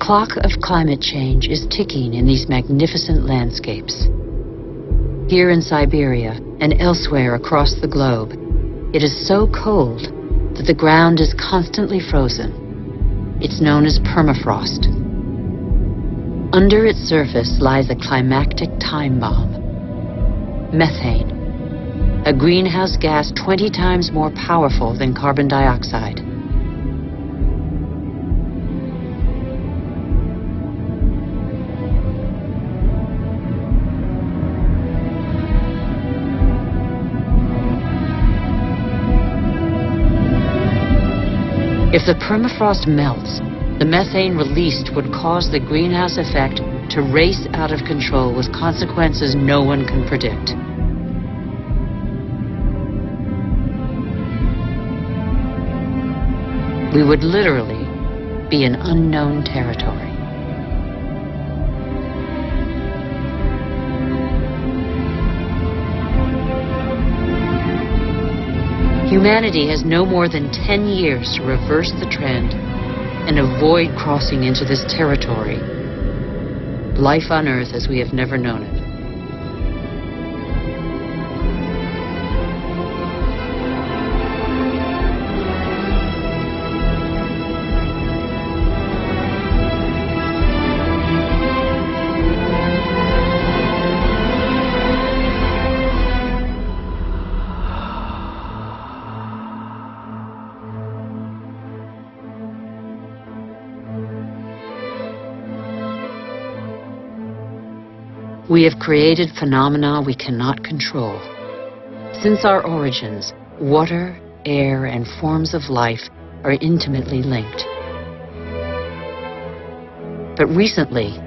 clock of climate change is ticking in these magnificent landscapes. Here in Siberia and elsewhere across the globe, it is so cold that the ground is constantly frozen. It's known as permafrost. Under its surface lies a climactic time bomb. Methane, a greenhouse gas 20 times more powerful than carbon dioxide. If the permafrost melts, the methane released would cause the greenhouse effect to race out of control with consequences no one can predict. We would literally be in unknown territory. Humanity has no more than 10 years to reverse the trend and avoid crossing into this territory. Life on Earth as we have never known it. We have created phenomena we cannot control. Since our origins, water, air, and forms of life are intimately linked. But recently,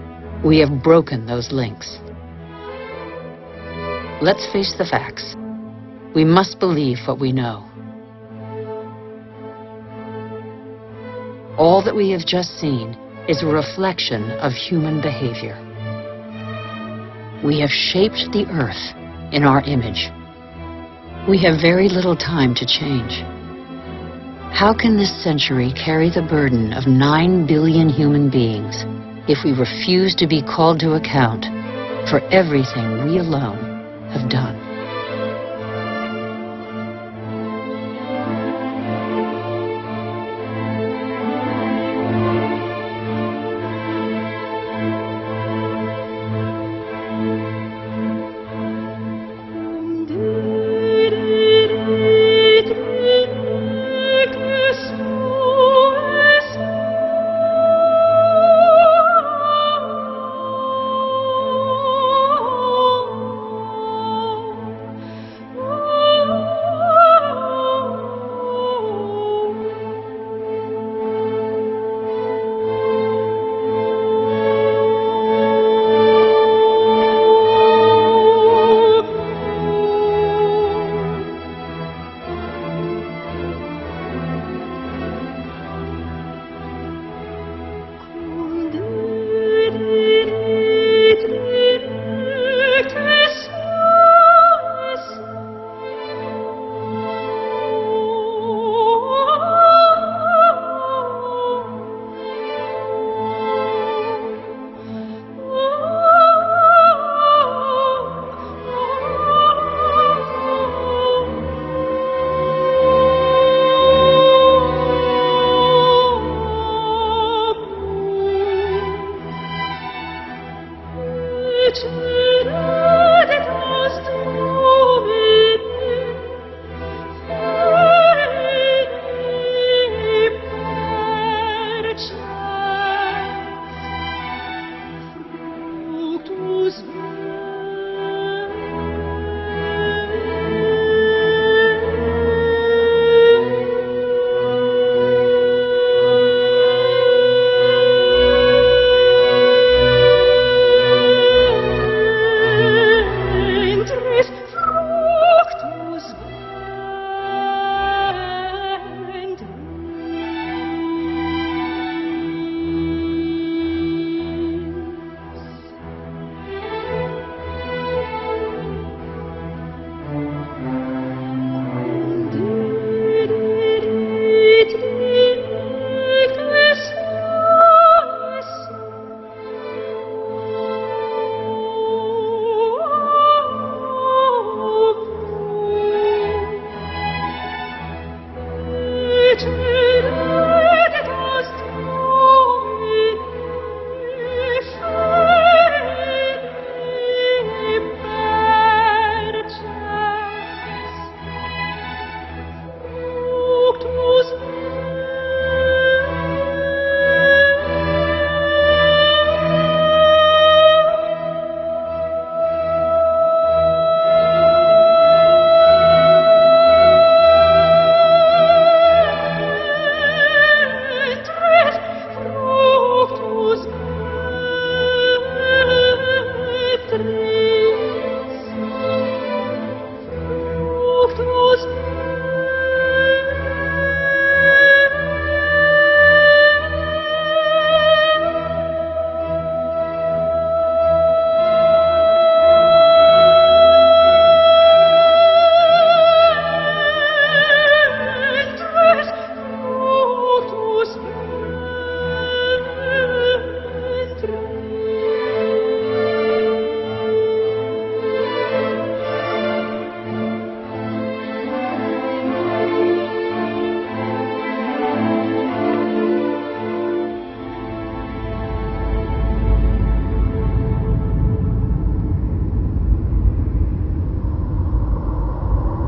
we have broken those links. Let's face the facts. We must believe what we know. All that we have just seen is a reflection of human behavior. We have shaped the Earth in our image. We have very little time to change. How can this century carry the burden of 9 billion human beings if we refuse to be called to account for everything we alone have done?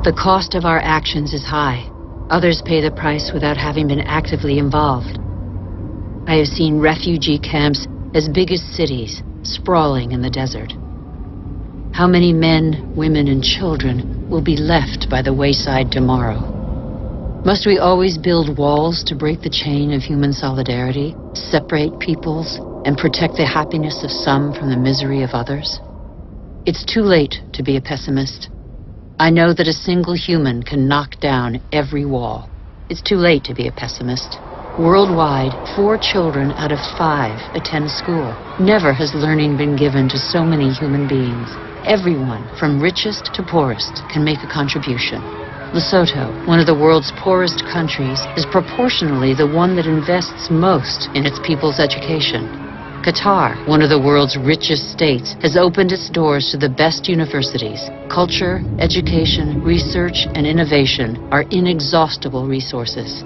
The cost of our actions is high. Others pay the price without having been actively involved. I have seen refugee camps as big as cities, sprawling in the desert. How many men, women, and children will be left by the wayside tomorrow? Must we always build walls to break the chain of human solidarity, separate peoples, and protect the happiness of some from the misery of others? It's too late to be a pessimist. I know that a single human can knock down every wall. It's too late to be a pessimist. Worldwide, 4 children out of 5 attend school. Never has learning been given to so many human beings. Everyone, from richest to poorest, can make a contribution. Lesotho, one of the world's poorest countries, is proportionally the one that invests most in its people's education. Qatar, one of the world's richest states, has opened its doors to the best universities. Culture, education, research, and innovation are inexhaustible resources.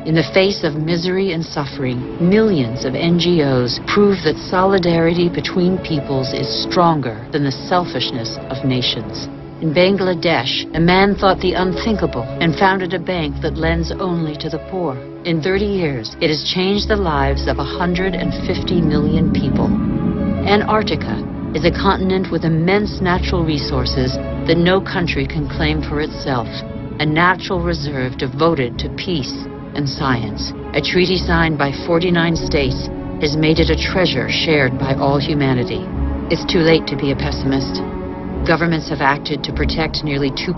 In the face of misery and suffering, millions of NGOs prove that solidarity between peoples is stronger than the selfishness of nations. In Bangladesh, a man thought the unthinkable and founded a bank that lends only to the poor. In 30 years, it has changed the lives of 150 million people. Antarctica is a continent with immense natural resources that no country can claim for itself. A natural reserve devoted to peace and science. A treaty signed by 49 states has made it a treasure shared by all humanity. It's too late to be a pessimist. Governments have acted to protect nearly 2%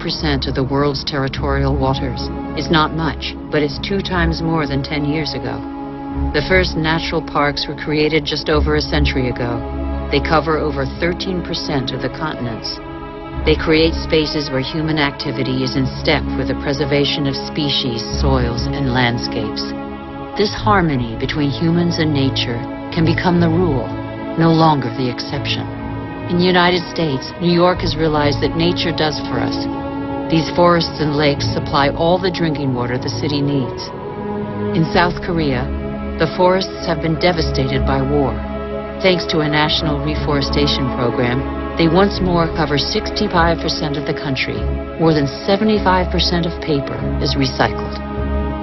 of the world's territorial waters. It's not much, but it's 2 times more than 10 years ago. The first natural parks were created just over a century ago. They cover over 13% of the continents. They create spaces where human activity is in step with the preservation of species, soils, and landscapes. This harmony between humans and nature can become the rule, no longer the exception. In the United States, New York has realized that nature does for us. These forests and lakes supply all the drinking water the city needs. In South Korea, the forests have been devastated by war. Thanks to a national reforestation program, they once more cover 65% of the country. More than 75% of paper is recycled.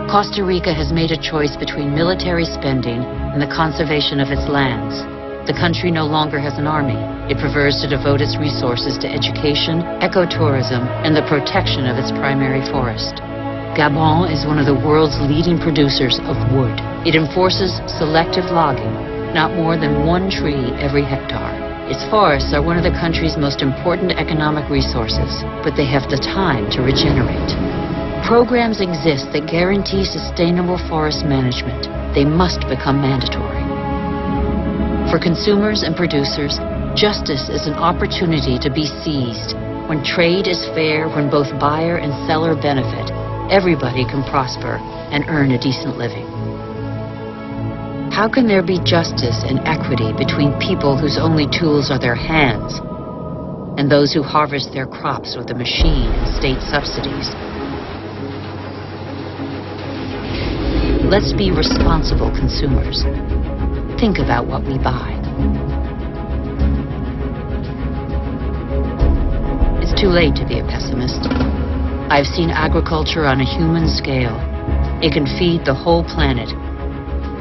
Costa Rica has made a choice between military spending and the conservation of its lands. The country no longer has an army. It prefers to devote its resources to education, ecotourism, and the protection of its primary forest. Gabon is one of the world's leading producers of wood. It enforces selective logging, not more than 1 tree every hectare. Its forests are one of the country's most important economic resources, but they have the time to regenerate. Programs exist that guarantee sustainable forest management. They must become mandatory. For consumers and producers, justice is an opportunity to be seized. When trade is fair, when both buyer and seller benefit, everybody can prosper and earn a decent living. How can there be justice and equity between people whose only tools are their hands and those who harvest their crops with a machine and state subsidies? Let's be responsible consumers. Think about what we buy. It's too late to be a pessimist. I've seen agriculture on a human scale. It can feed the whole planet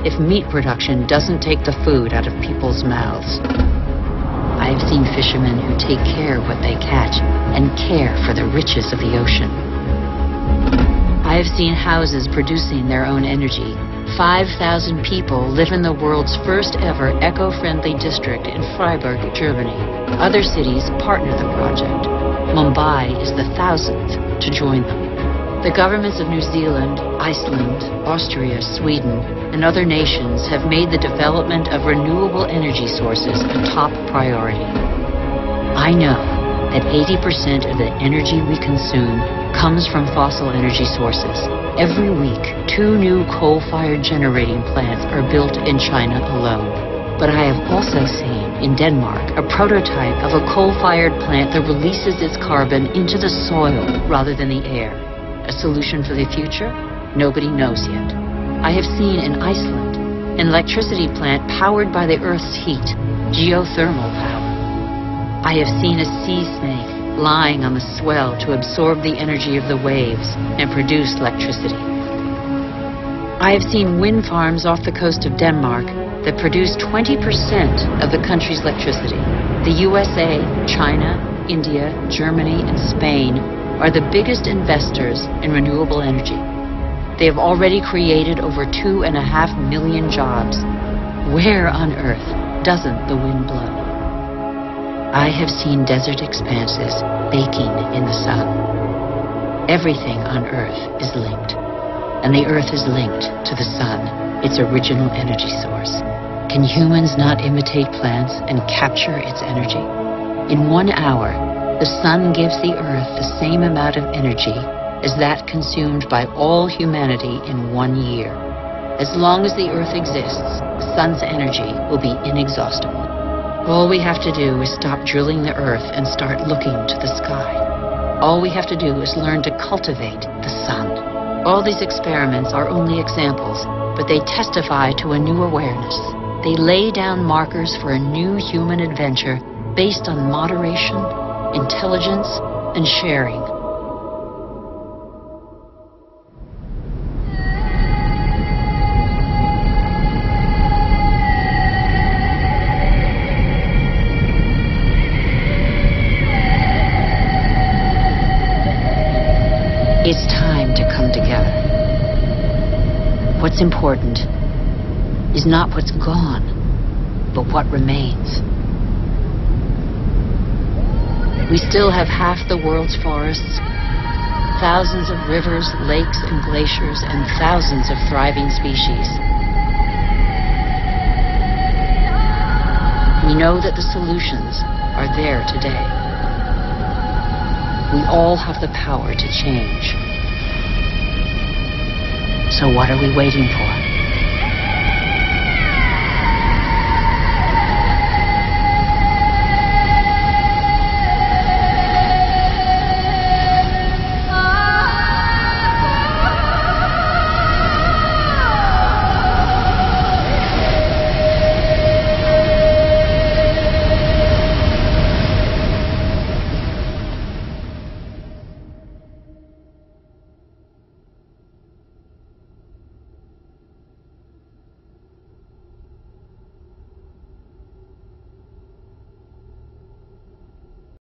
if meat production doesn't take the food out of people's mouths. I've seen fishermen who take care of what they catch and care for the riches of the ocean. I have seen houses producing their own energy. 5,000 people live in the world's first ever eco-friendly district in Freiburg, Germany. Other cities partner the project. Mumbai is the 1,000th to join them. The governments of New Zealand, Iceland, Austria, Sweden, and other nations have made the development of renewable energy sources a top priority. I know that 80% of the energy we consume comes from fossil energy sources. Every week, 2 new coal-fired generating plants are built in China alone. But I have also seen, in Denmark, a prototype of a coal-fired plant that releases its carbon into the soil rather than the air. A solution for the future? Nobody knows yet. I have seen in Iceland an electricity plant powered by the Earth's heat, geothermal power. I have seen a sea snake lying on the swell to absorb the energy of the waves and produce electricity. I have seen wind farms off the coast of Denmark that produce 20% of the country's electricity. The USA, China, India, Germany, and Spain are the biggest investors in renewable energy. They have already created over 2.5 million jobs. Where on earth doesn't the wind blow? I have seen desert expanses baking in the sun. Everything on earth is linked, and the earth is linked to the sun, its original energy source. Can humans not imitate plants and capture its energy? In 1 hour, the sun gives the earth the same amount of energy as that consumed by all humanity in 1 year. As long as the earth exists, the sun's energy will be inexhaustible. All we have to do is stop drilling the earth and start looking to the sky. All we have to do is learn to cultivate the sun. All these experiments are only examples, but they testify to a new awareness. They lay down markers for a new human adventure based on moderation, intelligence, and sharing. It's time to come together. What's important is not what's gone, but what remains. We still have half the world's forests, thousands of rivers, lakes, and glaciers, and thousands of thriving species. We know that the solutions are there today. We all have the power to change. So what are we waiting for?